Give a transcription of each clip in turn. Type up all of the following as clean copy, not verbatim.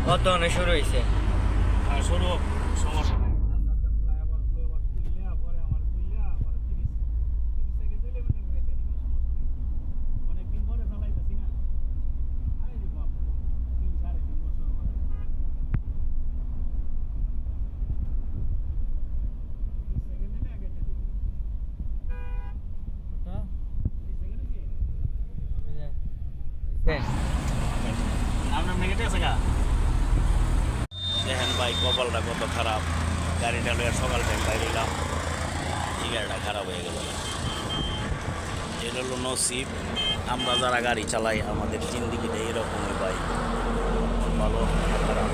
বর্তমানে শুরু হয়েছে। শুরু হোক, সমস্যা নেই। আপনার নেগেটিভ আছে গা? দেখেন ভাই, কপালটা কত খারাপ। গাড়িটা লইয়া সকাল টাইম বাইরেলাম, এই গাড়িটা খারাপ হয়ে গেল। এটা হলো নসিব। আমরা যারা গাড়ি চালাই আমাদের জিন্দিগিটা এরকমই ভাই, ভালো খারাপ।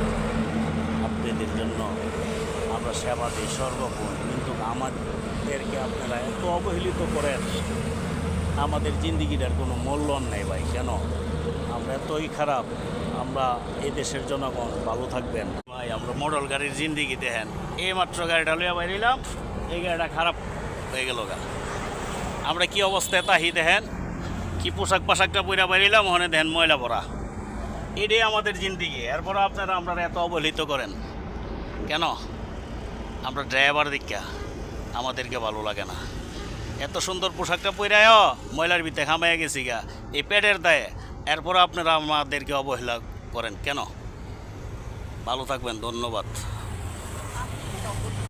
আপনাদের জন্য আমরা সেবা দিই সর্বক্ষণ, কিন্তু আমাদেরকে আপনারা এত অবহেলিত করেন। আমাদের জিন্দিগিটার কোনো মূল্য নেই ভাই। কেন আমরা এতই খারাপ? আমরা এই দেশের জনগণ ভালো থাকবেন ভাই। আমরা মডেল গাড়ির জিন্দিগি দেখেন, এই মাত্র গাড়িটা লইয়া বাইরিলাম, এই গাড়িটা খারাপ হয়ে গেল গা। আমরা কি অবস্থায় তাহি দেখেন, কি পোশাক পাশাকটা পইরা বাইরিলাম, ওখানে দেখেন ময়লা ভরা। এটাই আমাদের জিন্দিগি। এরপর আপনারা আমরা এত অবহেলিত করেন কেন? আমরা ড্রাইভার দীক্ষা আমাদেরকে ভালো লাগে না। এত সুন্দর পোশাকটা পইরায় ময়লার ভিতরে খামাইয়া গেছি গা এই পেটের দায়ে। এরপর আপনারা আমাদেরকে অবহেলা করেন কেন? ভালো থাকবেন, ধন্যবাদ।